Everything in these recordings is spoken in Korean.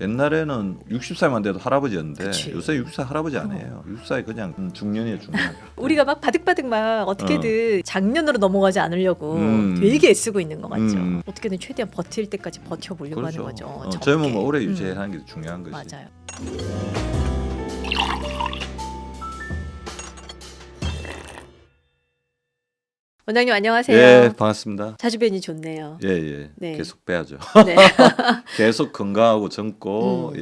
옛날에는 60살만 돼도 할아버지였는데 그치. 요새 60살 할아버지 아니에요. 60살이 그냥 중년이에요, 중년. 우리가 막 바득바득 막 어떻게든 작년으로 넘어가지 않으려고 되게 애쓰고 있는 것 같죠. 어떻게든 최대한 버틸 때까지 버텨보려고 그렇죠. 하는 거죠. 젊으면 적게. 오래 유지하는 게 중요한 거지. 맞아요. 원장님 안녕하세요. 예, 반갑습니다. 자주 뵈니 좋네요. 예, 예. 네. 계속 빼야죠. 네. 계속 건강하고 젊고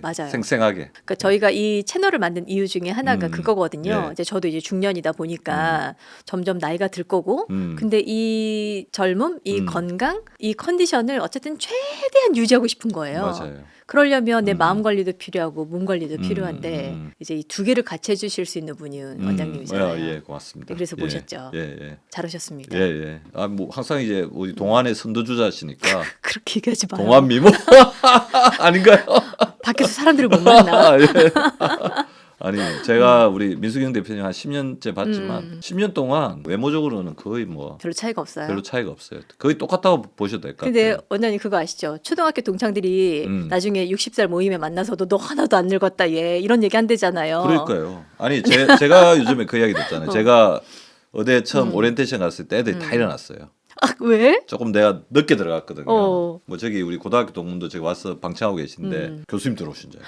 맞아요. 생생하게. 그러니까 저희가 이 채널을 만든 이유 중에 하나가 그거거든요. 예. 이제 저도 이제 중년이다 보니까 점점 나이가 들 거고, 근데 이 젊음, 이 건강, 이 컨디션을 어쨌든 최대한 유지하고 싶은 거예요. 맞아요. 그러려면 내 마음 관리도 필요하고 몸 관리도 필요한데 이제 이 두 개를 같이 해주실 수 있는 분이 원장님이잖아요. 예, 고맙습니다. 그래서 모셨죠. 예, 예. 잘 오셨습니다. 예, 예. 아, 뭐 항상 이제 우리 동안의 선두주자시니까 그렇게 얘기하지 마요. 동안 미모 아닌가요? 밖에서 사람들을 못 만나. 아, 예. 아니 제가 우리 민수경 대표님 한 10년째 봤지만 10년 동안 외모적으로는 거의 뭐 별로 차이가 없어요. 별로 차이가 없어요. 거의 똑같다고 보셔도 될 것 근데 같아요. 원장님 그거 아시죠? 초등학교 동창들이 나중에 60살 모임에 만나서도 너 하나도 안 늙었다 얘 이런 얘기 한대잖아요. 그러니까요. 아니 제가 요즘에 그 이야기 듣잖아요. 제가 의대 처음 오리엔테이션 갔을 때 애들이 다 일어났어요. 아 왜? 조금 내가 늦게 들어갔거든요. 어. 뭐 저기 우리 고등학교 동문도 저기 와서 방청하고 계신데 교수님 들어오신 줄.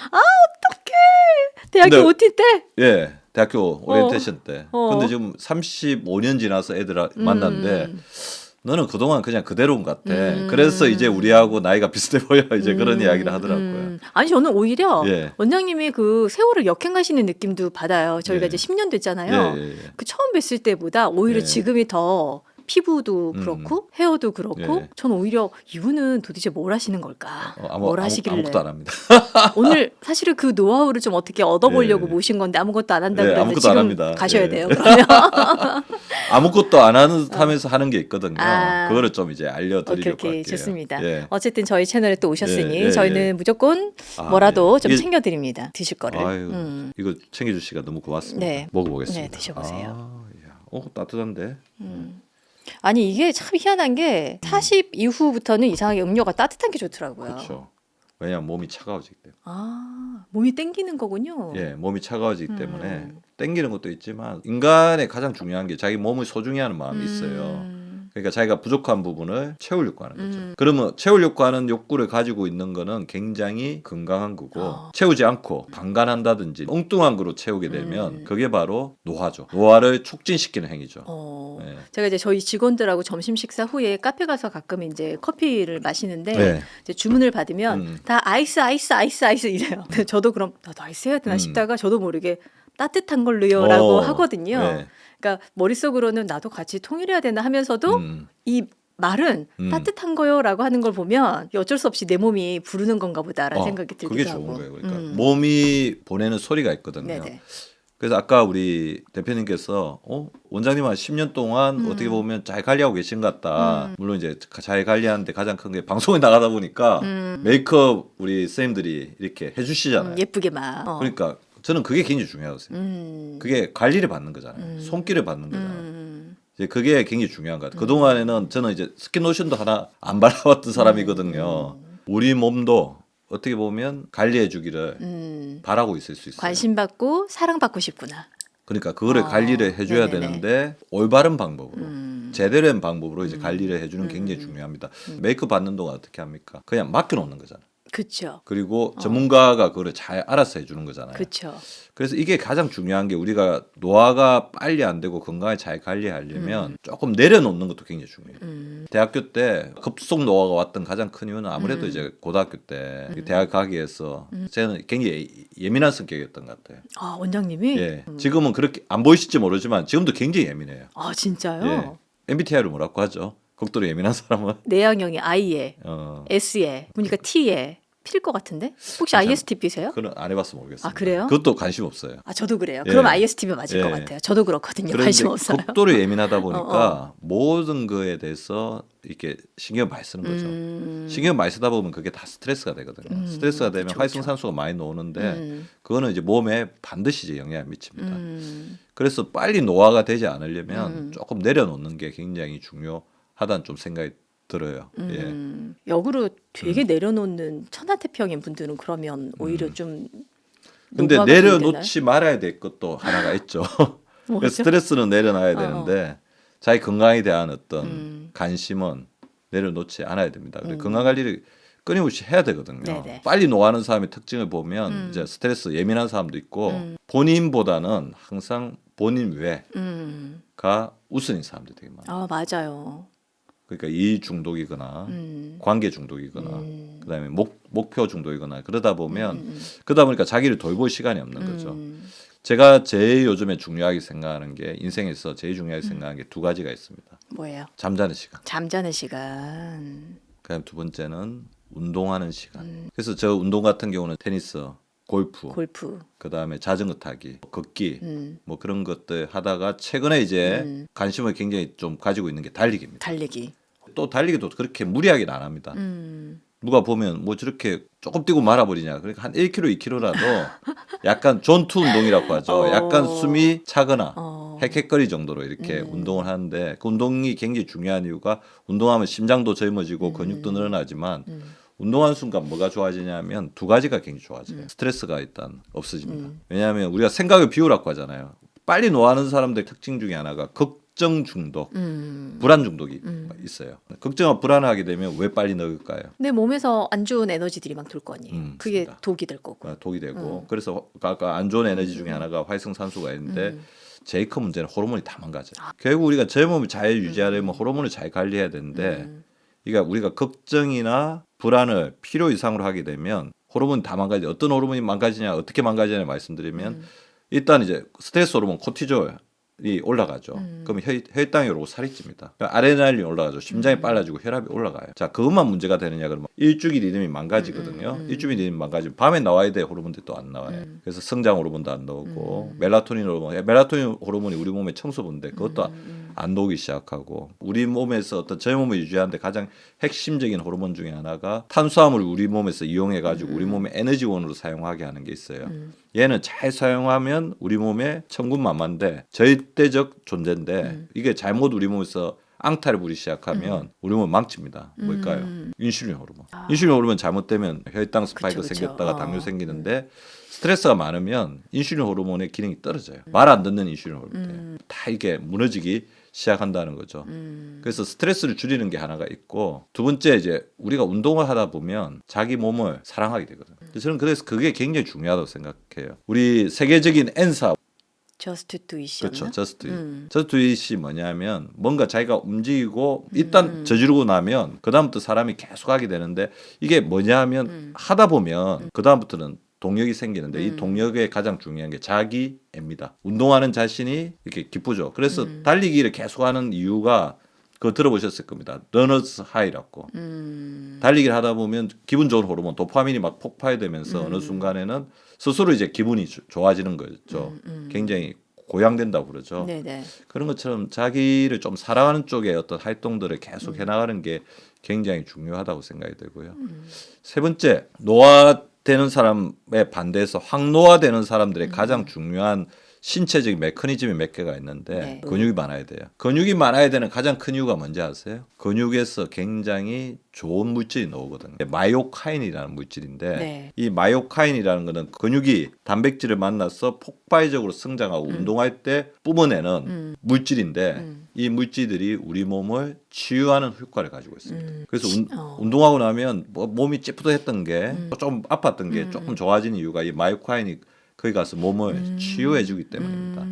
대학교 근데- OT 때? 예, 대학교 오리엔테이션 때. 어. 근데 지금 35년 지나서 애들 만났는데 너는 그동안 그냥 그대로인 것 같아. 그래서 이제 우리하고 나이가 비슷해 보여. 이제 그런 이야기를 하더라고요. 아니 저는 오히려 예. 원장님이 그 세월을 역행하시는 느낌도 받아요. 저희가 예. 이제 10년 됐잖아요. 예, 예, 예. 그 처음 뵀을 때보다 오히려 예. 지금이 더 피부도 그렇고 헤어도 그렇고 예. 저는 오히려 이분은 도대체 뭘 하시는 걸까? 뭘 하시길래 아무것도 안 합니다. 오늘 사실은 그 노하우를 좀 어떻게 얻어보려고 예. 모신 건데 아무것도 안 한다고 예, 그랬는데 아무것도 지금 안 합니다. 가셔야 예. 돼요. 그러면 아무것도 안 하는 듯 하면서 하는 게 있거든요. 아. 그거를 좀 이제 알려드리려고 오케이 할게요. 좋습니다. 예. 어쨌든 저희 채널에 또 오셨으니 예, 예, 저희는 예. 무조건 아, 뭐라도 예. 좀 이게- 챙겨드립니다. 드실 거를. 아유, 이거 챙겨주시가 너무 고맙습니다. 네. 먹어보겠습니다. 네, 드셔보세요. 따뜻한데. 아니 이게 참 희한한 게 40 이후부터는 이상하게 음료가 따뜻한 게 좋더라고요. 그렇죠. 왜냐하면 몸이 차가워지기 때문에. 아 몸이 땡기는 거군요. 예, 몸이 차가워지기 때문에 땡기는 것도 있지만 인간의 가장 중요한 게 자기 몸을 소중히 하는 마음이 있어요. 그러니까 자기가 부족한 부분을 채우려고 하는 거죠. 그러면 채우려고 하는 욕구를 가지고 있는 거는 굉장히 건강한 거고 채우지 않고 방관한다든지 엉뚱한 거로 채우게 되면 그게 바로 노화죠. 노화를 촉진시키는 행위죠. 예. 제가 이제 저희 직원들하고 점심 식사 후에 카페 가서 가끔 이제 커피를 마시는데 네. 이제 주문을 받으면 다 아이스 이래요. 근데 저도 그럼 나도 아이스 해야 되나 싶다가 저도 모르게 따뜻한 걸로요라고 하거든요. 네. 그러니까 머릿속으로는 나도 같이 통일해야 되나 하면서도 이 말은 따뜻한 거요라고 하는 걸 보면 어쩔 수 없이 내 몸이 부르는 건가 보다라는 생각이 들기도 그게 하고. 좋은 거예요. 그러니까 몸이 보내는 소리가 있거든요. 네네. 그래서 아까 우리 대표님께서 원장님 한 10년 동안 어떻게 보면 잘 관리하고 계신 것 같다. 물론 이제 잘 관리하는데 가장 큰 게 방송에 나가다 보니까 메이크업 우리 선생님들이 이렇게 해주시잖아요. 예쁘게 막. 그러니까 저는 그게 굉장히 중요하다고 생각해요. 그게 관리를 받는 거잖아요. 손길을 받는 거잖아요. 이제 그게 굉장히 중요한 것 같아요. 그동안에는 저는 이제 스킨로션도 하나 안 발라봤던 사람이거든요. 우리 몸도 어떻게 보면 관리해 주기를 바라고 있을 수 있어요. 관심 받고 사랑 받고 싶구나. 그러니까 그거를 관리를 해줘야 네네네. 되는데 올바른 방법으로 제대로 된 방법으로 이제 관리를 해주는 게 굉장히 중요합니다. 메이크업 받는 동안 어떻게 합니까? 그냥 맡겨놓는 거잖아요. 그렇죠. 그리고 전문가가 그거를 잘 알아서 해주는 거잖아요. 그렇죠. 그래서 이게 가장 중요한 게 우리가 노화가 빨리 안 되고 건강을 잘 관리하려면 조금 내려놓는 것도 굉장히 중요해요. 대학교 때 급속 노화가 왔던 가장 큰 이유는 아무래도 이제 고등학교 때 대학 가기 위해서 저는 굉장히 예민한 성격이었던 것 같아요. 아 원장님이? 예, 지금은 그렇게 안 보이실지 모르지만 지금도 굉장히 예민해요. 아 진짜요? 예, MBTI를 뭐라고 하죠? 극도로 예민한 사람은 내향형이 I에 어, S에 보니까 T에 필 것 같은데 혹시 참- ISTP세요? 그건 안 해봐서 모르겠어요. 아, 그래요? 그것도 관심 없어요. 아 저도 그래요. 예. 그럼 ISTP 맞을 예. 것 같아요. 저도 그렇거든요. 그런데 관심 없어요. 극도로 예민하다 보니까 모든 거에 대해서 이렇게 신경 많이 쓰는 거죠. 신경 많이 쓰다 보면 그게 다 스트레스가 되거든요. 스트레스가 되면 그쵸, 활성산소가 많이 나오는데 그거는 이제 몸에 반드시 이제 영향을 미칩니다. 그래서 빨리 노화가 되지 않으려면 조금 내려놓는 게 굉장히 중요하다는 좀 생각이 들어요. 예. 역으로 되게 내려놓는 천하태평인 분들은 그러면 오히려 좀 근데 노후화가 되나요? 내려놓지 말아야 될 것도 하나가 있죠. 뭐죠? 스트레스는 내려놔야 어, 되는데 자기 건강에 대한 어떤 관심은 내려놓지 않아야 됩니다. 그리고 건강 관리를 끊임없이 해야 되거든요. 네네. 빨리 노하는 사람의 특징을 보면 이제 스트레스 예민한 사람도 있고 본인보다는 항상 본인 외가 우선인 사람들이 되게 많아요. 아 맞아요. 그러니까 이 중독이거나 관계 중독이거나 그다음에 목표 중독이거나 그러다 보니까 자기를 돌볼 시간이 없는 거죠. 제가 제일 요즘에 중요하게 생각하는 게 인생에서 제일 중요하게 생각하는 게 두 가지가 있습니다. 뭐예요? 잠자는 시간. 잠자는 시간. 그다음 두 번째는 운동하는 시간. 그래서 저 운동 같은 경우는 테니스, 골프. 그다음에 자전거 타기, 걷기 뭐 그런 것들 하다가 최근에 이제 관심을 굉장히 좀 가지고 있는 게 달리기입니다. 달리기. 또 달리기도 그렇게 무리하게는 안 합니다. 누가 보면 뭐 저렇게 조금 뛰고 말아버리냐. 그러니까 한 1km, 2km라도 약간 존투 운동이라고 하죠. 약간 숨이 차거나 헥헥거리 정도로 이렇게 운동을 하는데 그 운동이 굉장히 중요한 이유가 운동하면 심장도 젊어지고 근육도 늘어나지만 운동하는 순간 뭐가 좋아지냐면 두 가지가 굉장히 좋아져요. 스트레스가 일단 없어집니다. 왜냐하면 우리가 생각을 비우라고 하잖아요. 빨리 노하는 사람들의 특징 중에 하나가 걱정 중독, 불안 중독이 있어요. 걱정과 불안을 하게 되면 왜 빨리 늙을까요? 내 몸에서 안 좋은 에너지들이 막 돌 거 아니에요. 그게 맞습니다. 독이 될 거고. 독이 되고 그래서 아까 안 좋은 에너지 중에 하나가 활성산소가 있는데 제일 큰 문제는 호르몬이 다 망가져요. 결국 우리가 젊음을 잘 유지하려면 호르몬을 잘 관리해야 되는데 그러니까 우리가 걱정이나 불안을 필요 이상으로 하게 되면 호르몬이 다 망가져. 어떤 호르몬이 망가지냐, 어떻게 망가지냐 말씀드리면 일단 이제 스트레스 호르몬 코티졸이 올라가죠. 그러면 혈당이 오르고 살이 찝니다. 그러니까 아레날린이 올라가죠. 심장이 빨라지고 혈압이 올라가요. 자, 그것만 문제가 되느냐 그러면 일주기 리듬이 망가지거든요. 일주기 리듬이 망가지면 밤에 나와야 될 호르몬들이 또 안 나와요. 그래서 성장 호르몬도 안 나오고 멜라토닌 호르몬이 우리 몸의 청소부인데 그것도 안 나오기 시작하고 우리 몸에서 어떤 젊음을 유지하는데 가장 핵심적인 호르몬 중에 하나가 탄수화물을 우리 몸에서 이용해 가지고 우리 몸의 에너지원으로 사용하게 하는 게 있어요. 얘는 잘 사용하면 우리 몸에 천군만마인데 절대적 존재인데 이게 잘못 우리 몸에서 앙탈을 부리기 시작하면 우리 몸을 망칩니다. 뭘까요? 인슐린 호르몬. 인슐린 호르몬 잘못되면 혈당 스파이크 그쵸. 생겼다가 당뇨 생기는데 스트레스가 많으면 인슐린 호르몬의 기능이 떨어져요. 말 안 듣는 인슐린 호르몬. 다 이게 무너지기 시작한다는 거죠. 그래서 스트레스를 줄이는 게 하나가 있고 두 번째 이제 우리가 운동을 하다 보면 자기 몸을 사랑하게 되거든요. 저는 그래서 그게 굉장히 중요하다고 생각해요. 우리 세계적인 엔사 Just do it이었나? 그렇죠. 저스트 잇이 뭐냐면 뭔가 자기가 움직이고 일단 저지르고 나면 그다음부터 사람이 계속 하게 되는데 이게 뭐냐면 하다 보면 그다음부터는 동력이 생기는데 이 동력의 가장 중요한 게 자기애입니다. 운동하는 자신이 이렇게 기쁘죠. 그래서 달리기를 계속하는 이유가 그거 들어보셨을 겁니다. 러너스 하이라고. 달리기를 하다 보면 기분 좋은 호르몬 도파민이 막 폭발되면서 어느 순간에는 스스로 이제 기분이 좋아지는 거죠. 굉장히 고양된다고 그러죠. 네네. 그런 것처럼 자기를 좀 사랑하는 쪽의 어떤 활동들을 계속 해나가는 게 굉장히 중요하다고 생각이 되고요. 세 번째, 노화되는 사람에 반대해서 확노화되는 사람들의 가장 중요한 신체적인 메커니즘이 몇 개가 있는데 네. 근육이 많아야 돼요. 근육이 많아야 되는 가장 큰 이유가 뭔지 아세요? 근육에서 굉장히 좋은 물질이 나오거든요. 마이오카인이라는 물질인데 네. 이 마이오카인이라는 거는 근육이 단백질을 만나서 폭발적으로 성장하고 운동할 때 뿜어내는 물질인데 이 물질들이 우리 몸을 치유하는 효과를 가지고 있습니다. 그래서 운동하고 나면 뭐 몸이 찌뿌둥했던 게 좀 아팠던 게 조금 좋아지는 이유가 이 마이오카인이 거기 가서 몸을 치유해주기 때문입니다.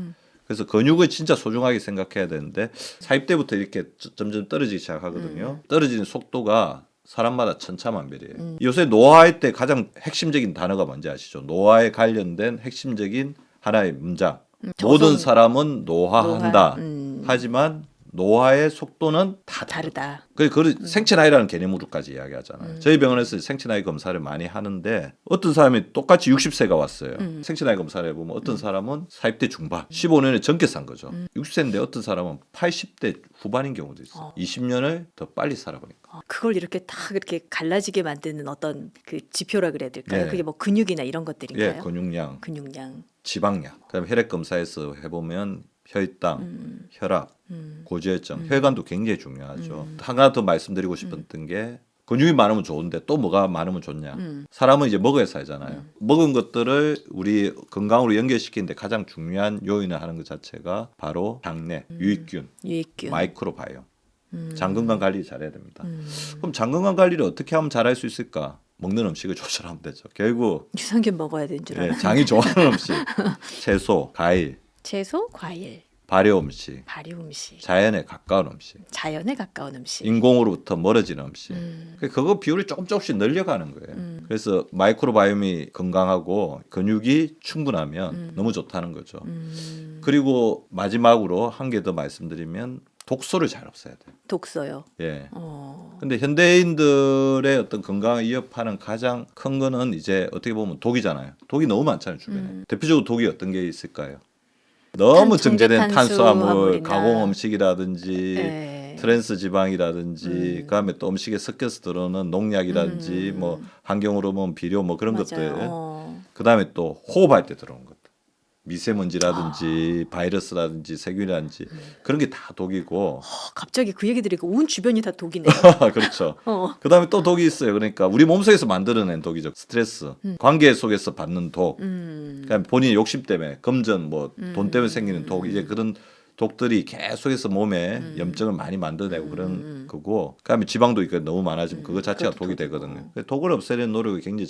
그래서 근육을 진짜 소중하게 생각해야 되는데 40 대부터 이렇게 점점 떨어지기 시작하거든요. 떨어지는 속도가 사람마다 천차만별이에요. 요새 노화할 때 가장 핵심적인 단어가 뭔지 아시죠? 노화에 관련된 핵심적인 하나의 문장. 모든 사람은 노화한다. 하지만 노화의 속도는 다 다르다. 그 생체 나이라는 개념으로까지 이야기하잖아요. 저희 병원에서 생체 나이 검사를 많이 하는데 어떤 사람이 똑같이 60세가 왔어요. 생체 나이 검사를 해보면 어떤 사람은 40대 중반, 15년에 젊게 산 거죠. 60세인데 어떤 사람은 80대 후반인 경우도 있어요. 20년을 더 빨리 살아보니까. 그걸 이렇게 다 그렇게 갈라지게 만드는 어떤 그 지표라 그래야 될까요? 네. 그게 뭐 근육이나 이런 것들인가요? 예, 근육량, 근육량. 지방량. 그다음에 혈액 검사에서 해보면 혈당, 혈압, 고지혈증, 혈관도 굉장히 중요하죠. 하나 더 말씀드리고 싶었던 게 근육이 많으면 좋은데 또 뭐가 많으면 좋냐. 사람은 이제 먹어야 살잖아요. 먹은 것들을 우리 건강으로 연결시키는데 가장 중요한 요인을 하는 것 자체가 바로 장내, 유익균, 마이크로바이옴. 장 건강 관리 잘해야 됩니다. 그럼 장 건강 관리를 어떻게 하면 잘할 수 있을까? 먹는 음식을 조절하면 되죠. 결국 유산균 먹어야 되는 줄 알아요. 장이 좋아하는 음식, 채소, 과일, 채소, 과일, 발효 음식, 발효 음식, 자연에 가까운 음식, 자연에 가까운 음식. 인공으로부터 멀어지는 음식. 그거 비율을 조금씩 늘려가는 거예요. 그래서 마이크로바이옴이 건강하고 근육이 충분하면 너무 좋다는 거죠. 그리고 마지막으로 한 개 더 말씀드리면 독소를 잘 없애야 돼요. 독소요. 예. 근데 현대인들의 어떤 건강을 위협하는 가장 큰 거는 이제 어떻게 보면 독이잖아요. 독이 너무 많잖아요, 주변에. 대표적으로 독이 어떤 게 있을까요? 너무 정제된 탄수화물, 화물이나. 가공 음식이라든지 네. 트랜스 지방이라든지 그다음에 또 음식에 섞여서 들어오는 농약이라든지 뭐 환경으로 보면 비료 뭐 그런 맞아요. 것들. 그다음에 또 호흡할 때 들어오는 것들. 미세먼지라든지 바이러스라든지 세균이라든지 그런 게 다 독이고 갑자기 그 얘기 들으니까 온 주변이 다 독이네요. 그렇죠. 그다음에 또 독이 있어요. 그러니까 우리 몸속에서 만들어낸 독이죠. 스트레스, 관계 속에서 받는 독, 그러니까 본인의 욕심 때문에 금전, 뭐 돈 때문에 생기는 독, 이제 그런 독들이 계속해서 몸에 염증을 많이 만들어내고 그런 거고, 그다음에 지방도 있고 너무 많아지면 그거 자체가 독이 되거든요. 독을 없애려는 노력을 굉장히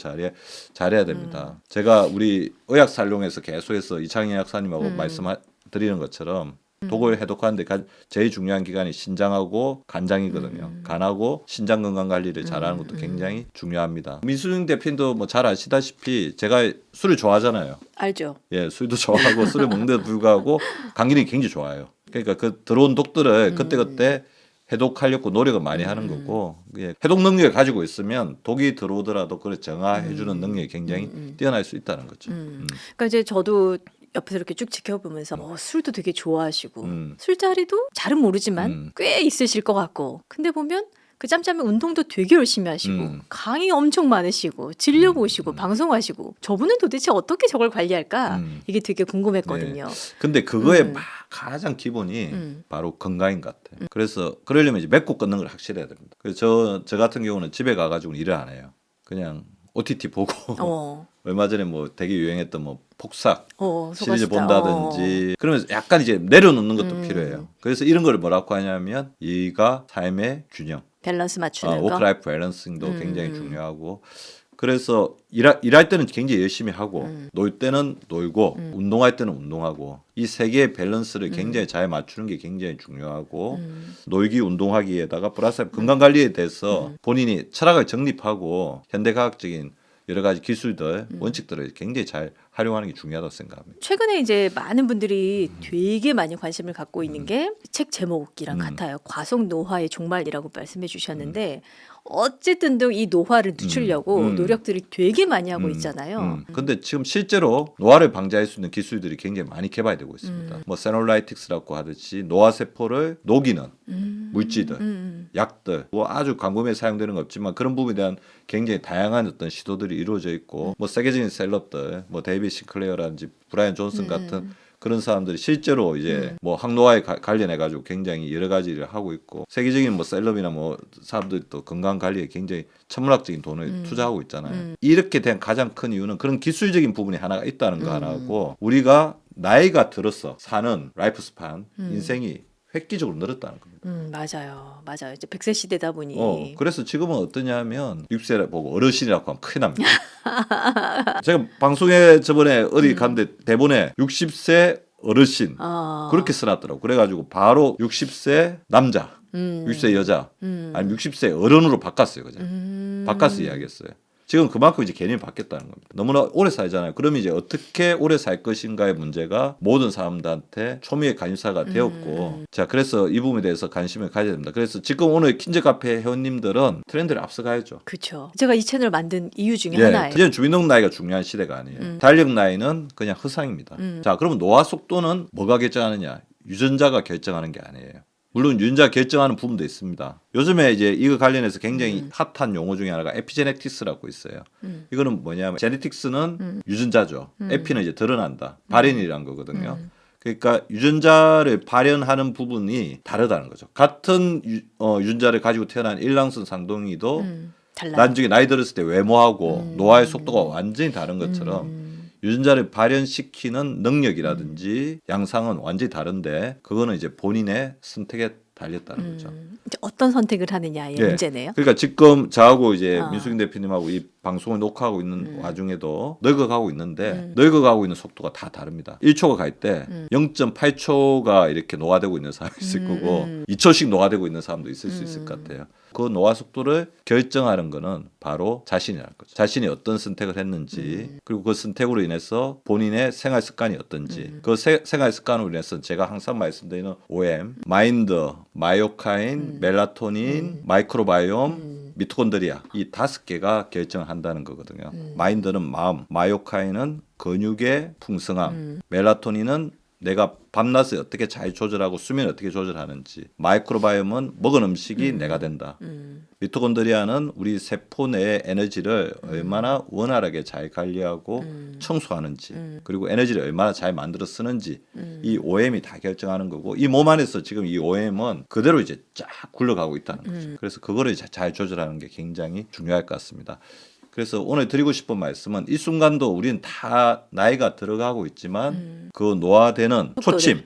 잘해야 됩니다. 제가 우리 의학 살롱에서 계속해서 이창희 약사님하고 말씀드리는 것처럼 독을 해독하는데 제일 중요한 기관이 신장하고 간장이거든요. 간하고 신장 건강 관리를 잘하는 것도 굉장히 중요합니다. 민수정 대표님도 뭐 잘 아시다시피 제가 술을 좋아하잖아요. 알죠. 예, 술도 좋아하고 술을 먹는데도 불구하고 간 기능이 굉장히 좋아요. 그러니까 그 들어온 독들을 그때그때 해독하려고 노력을 많이 하는 거고, 예, 해독 능력을 가지고 있으면 독이 들어오더라도 그걸 정화해주는 능력이 굉장히 뛰어날 수 있다는 거죠. 그러니까 이제 저도 옆에서 이렇게 쭉 지켜보면서 술도 되게 좋아하시고 술자리도 잘은 모르지만 꽤 있으실 것 같고, 근데 보면 그 짬짬이 운동도 되게 열심히 하시고 강의 엄청 많으시고 진료 보시고 방송하시고, 저분은 도대체 어떻게 저걸 관리할까 이게 되게 궁금했거든요. 근데 그거의 가장 기본이 바로 건강인 것 같아요. 그래서 그러려면 이제 맺고 끊는 걸 확실히 해야 됩니다. 그래서 저 같은 경우는 집에 가가지고 일을 안 해요. 그냥 OTT 보고 얼마 전에 뭐 되게 유행했던 뭐 폭삭 시리즈 본다든지 그러면서 약간 이제 내려놓는 것도 필요해요. 그래서 이런 걸 뭐라고 하냐면 일과 삶의 균형, 밸런스 맞추는 거. 워크라이프 밸런싱도 굉장히 중요하고, 그래서 일할 때는 굉장히 열심히 하고 놀 때는 놀고 운동할 때는 운동하고, 이 세 개의 밸런스를 굉장히 잘 맞추는 게 굉장히 중요하고, 놀기 운동하기에다가 플러스 건강 관리에 대해서 본인이 철학을 정립하고 현대과학적인 여러 가지 기술들, 원칙들을 굉장히 잘 활용하는 게 중요하다고 생각합니다. 최근에 이제 많은 분들이 되게 많이 관심을 갖고 있는 게 책 제목이랑 같아요. 과속 노화의 종말이라고 말씀해 주셨는데 어쨌든 이 노화를 늦추려고 노력들이 되게 많이 하고 있잖아요. 근데 지금 실제로 노화를 방지할 수 있는 기술들이 굉장히 많이 개발되고 있습니다. 뭐 세놀라이틱스라고 하듯이 노화 세포를 녹이는 물질들, 약들, 뭐 아주 광범위에 사용되는 거 없지만 그런 부분에 대한 굉장히 다양한 어떤 시도들이 이루어져 있고, 뭐 세계적인 셀럽들, 뭐 데이비드 싱클레어라든지 브라이언 존슨 같은 그런 사람들이 실제로 이제 뭐 항노화에 관련해 가지고 굉장히 여러 가지 일을 하고 있고, 세계적인 뭐 셀럽이나 뭐 사람들도 건강 관리에 굉장히 천문학적인 돈을 투자하고 있잖아요. 이렇게 된 가장 큰 이유는 그런 기술적인 부분이 하나가 있다는 거 하나고, 우리가 나이가 들어서 사는 라이프 스판, 인생이 획기적으로 늘었다는 겁니다. 맞아요. 이제 100세 시대다 보니. 그래서 지금은 어떠냐면 60세를 보고 어르신이라고 하면 큰일 납니다. 제가 방송에 저번에 어디 갔는데 대본에 60세 어르신 그렇게 써놨더라고. 그래가지고 바로 60세 남자, 60세 여자, 아니면 60세 어른으로 바꿨어요. 그냥 바꿔서 이야기했어요. 지금 그만큼 이제 개념이 바뀌었다는 겁니다. 너무나 오래 살잖아요. 그럼 이제 어떻게 오래 살 것인가의 문제가 모든 사람들한테 초미의 관심사가 되었고, 자, 그래서 이 부분에 대해서 관심을 가져야 됩니다. 그래서 지금 오늘 킨즈 카페 회원님들은 트렌드를 앞서가야죠. 그렇죠. 제가 이 채널을 만든 이유 중에 하나예요. 이제는 주민등록 나이가 중요한 시대가 아니에요. 달력 나이는 그냥 허상입니다. 자, 그러면 노화 속도는 뭐가 결정하느냐? 유전자가 결정하는 게 아니에요. 물론 유전자 결정하는 부분도 있습니다. 요즘에 이제 이거 관련해서 굉장히 핫한 용어 중에 하나가 에피제네틱스라고 있어요. 이거는 뭐냐면 제네틱스는 유전자죠. 에피는 이제 드러난다. 발현이란 거거든요. 그러니까 유전자를 발현하는 부분이 다르다는 거죠. 같은 유전자를 가지고 태어난 일랑성 쌍둥이도 달라요. 나중에 나이 들었을 때 외모하고 노화의 속도가 완전히 다른 것처럼 유전자를 발현시키는 능력이라든지 양상은 완전히 다른데 그거는 이제 본인의 선택에 달렸다는 거죠. 이제 어떤 선택을 하느냐의 예. 문제네요. 그러니까 지금 저하고 이제 어. 민수경 대표님하고 이 방송을 녹화하고 있는 와중에도 늙어가고 있는데 늙어가고 있는 속도가 다 다릅니다. 1초가 갈 때 0.8초가 이렇게 노화되고 있는 사람이 있을 거고 2초씩 노화되고 있는 사람도 있을 수 있을 것 같아요. 그 노화 속도를 결정하는 거는 바로 자신이라는 거죠. 자신이 어떤 선택을 했는지 그리고 그 선택으로 인해서 본인의 생활 습관이 어떤지 그 생활 습관으로 인해서 제가 항상 말씀드리는 OM, 마인드, 마이오카인, 멜라토닌, 마이크로바이옴, 미토콘드리아 이 5개가 결정을 한다는 거거든요. 마인드는 마음, 마이오카인은 근육의 풍성함, 멜라토닌은 내가 밤낮을 어떻게 잘 조절하고 수면을 어떻게 조절하는지, 마이크로바이옴은 먹은 음식이 내가 된다. 미토콘드리아는 우리 세포 내의 에너지를 얼마나 원활하게 잘 관리하고 청소하는지, 그리고 에너지를 얼마나 잘 만들어 쓰는지 이 OM이 다 결정하는 거고 이 몸 안에서 지금 이 OM은 그대로 이제 쫙 굴러가고 있다는 거죠. 그래서 그거를 잘 조절하는 게 굉장히 중요할 것 같습니다. 그래서 오늘 드리고 싶은 말씀은 이 순간도 우리는 다 나이가 들어가고 있지만 그 노화되는 초침,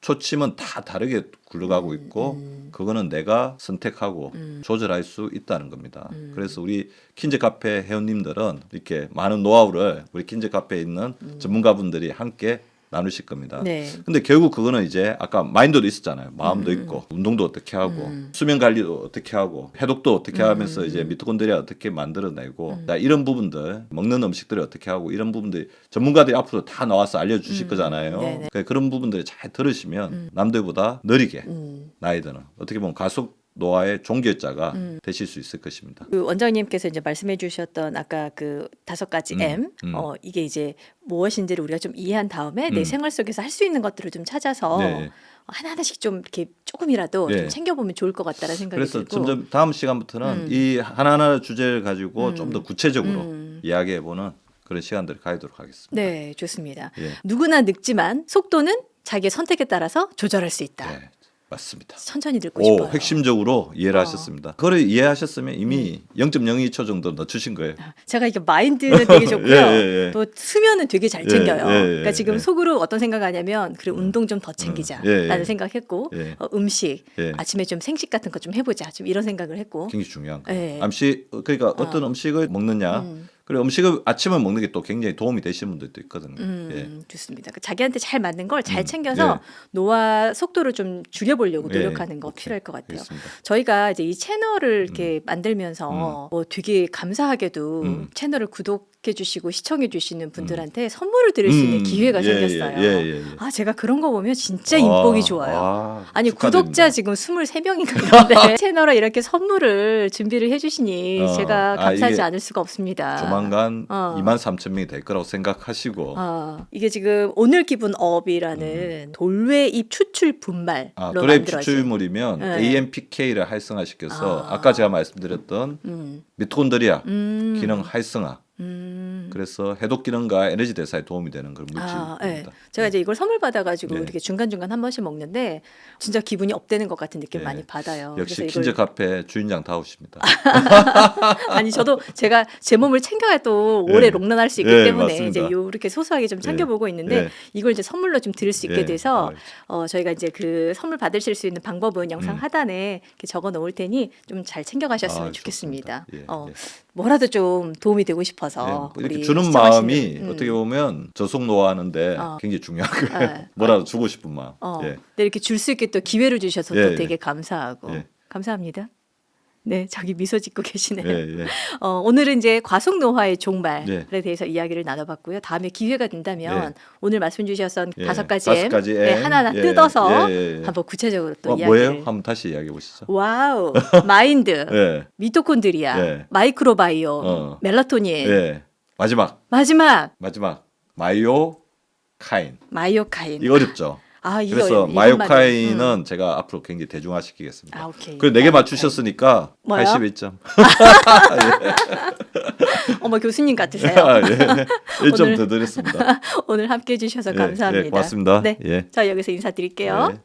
초침은 다 다르게 굴러가고 있고 그거는 내가 선택하고 조절할 수 있다는 겁니다. 그래서 우리 킨즈 카페 회원님들은 이렇게 많은 노하우를 우리 킨즈 카페에 있는 전문가분들이 함께 나누실 겁니다. 네. 근데 결국 그거는 이제 아까 마인드도 있었잖아요. 마음도 있고 운동도 어떻게 하고 수면 관리도 어떻게 하고 해독도 어떻게 하면서 이제 미토콘드리아 어떻게 만들어내고 이런 부분들 먹는 음식들을 어떻게 하고 이런 부분들이 전문가들이 앞으로 다 나와서 알려주실 거잖아요. 그러니까 그런 부분들을 잘 들으시면 남들보다 느리게 나이 드는 어떻게 보면 가속 노화의 종결자가 되실 수 있을 것입니다. 그 원장님께서 이제 말씀해 주셨던 아까 그 5가지 M 이게 이제 무엇인지를 우리가 좀 이해한 다음에 내 생활 속에서 할 수 있는 것들을 좀 찾아서 네. 하나하나씩 좀 이렇게 조금이라도 네. 좀 챙겨보면 좋을 것 같다는 생각이 그래서 들고 점점 다음 시간부터는 이 하나하나 주제를 가지고 좀 더 구체적으로 이야기해보는 그런 시간들을 가지도록 하겠습니다. 네, 좋습니다. 예. 누구나 늙지만 속도는 자기의 선택에 따라서 조절할 수 있다. 네, 맞습니다. 천천히 듣고 싶어요. 핵심적으로 이해를 하셨습니다. 그걸 이해하셨으면 이미 0.02초 정도 늦추신 거예요. 제가 이게 마인드는 되게 좋고요. 예. 또 수면은 되게 잘 챙겨요. 그러니까 지금 예. 속으로 어떤 생각하냐면 그래 운동 좀 더 챙기자라는 생각했고 예. 음식 예. 아침에 좀 생식 같은 거 좀 해보자 좀 이런 생각을 했고 굉장히 중요한 거. 예. 그러니까 어떤 음식을 먹느냐. 그리고 음식을 아침에 먹는 게 또 굉장히 도움이 되시는 분들도 있거든요. 예. 좋습니다. 자기한테 잘 맞는 걸 잘 챙겨서 노화 속도를 좀 줄여보려고 노력하는 거 오케이. 필요할 것 같아요. 알겠습니다. 저희가 이제 이 채널을 이렇게 만들면서 뭐 되게 감사하게도 채널을 구독해 주시고 시청해 주시는 분들한테 선물을 드릴 수 있는 기회가 생겼어요. 예. 아, 제가 그런 거 보면 진짜 인복이 좋아요. 아니 축하드립니다. 구독자 지금 23명인가 있는데 채널에 이렇게 선물을 준비를 해주시니 제가 감사하지 이게 않을 수가 없습니다. 조만간 23,000명이 될 거라고 생각하시고 이게 지금 오늘 기분 업이라는 돌외잎 추출 분말로 도래잎 만들어진 추출물이면 네. AMPK를 활성화시켜서 아까 제가 말씀드렸던 미토콘드리아 기능 활성화 그래서 해독 기능과 에너지 대사에 도움이 되는 그런 물질입니다. 네. 제가 이제 이걸 선물 받아가지고 이렇게 중간중간 한 번씩 먹는데 진짜 기분이 업되는 것 같은 느낌 많이 받아요. 역시 그래서 킨즈 카페 주인장 다우십니다. 아니 저도 제가 제 몸을 챙겨야 또 오래 롱런할 수 있기 때문에 맞습니다. 이제 이렇게 소소하게 좀 챙겨보고 있는데 이걸 이제 선물로 좀 드릴 수 있게 돼서 저희가 이제 그 선물 받으실 수 있는 방법은 영상 하단에 이렇게 적어 놓을 테니 좀 잘 챙겨가셨으면 좋겠습니다. 뭐라도 좀 도움이 되고 싶어서 이렇게 우리 주는 시청하시는- 마음이 어떻게 보면 저속 노화하는데 굉장히 중요한 거예요. 네. 뭐라도 주고 싶은 마음. 근데 이렇게 줄 수 있게 또 기회를 주셔서 또 되게 감사하고 감사합니다. 네, 저기 미소 짓고 계시네요. 오늘은 이제 과속 노화의 종말에 대해서 이야기를 나눠봤고요. 다음에 기회가 된다면 오늘 말씀 주셨던 5가지 M 하나하나 뜯어서 한번 구체적으로 또 이야기를. 뭐예요? 한번 다시 이야기해 보시죠. 와우, 마인드, 미토콘드리아, 마이크로바이옴, 멜라토닌, 마지막 마지막 마이오카인. 마이오카인. 이거 어렵죠? 아, 이게 그래서 이런 마요카이는 제가 앞으로 굉장히 대중화시키겠습니다. 아, 오케이. 그 4개 맞추셨으니까 뭐요? 81점. 어머 교수님 같으세요. 예. 1점 오늘- 더 드렸습니다. 오늘 함께 해주셔서 예, 감사합니다. 예, 고맙습니다. 네, 예. 저 여기서 인사드릴게요. 예.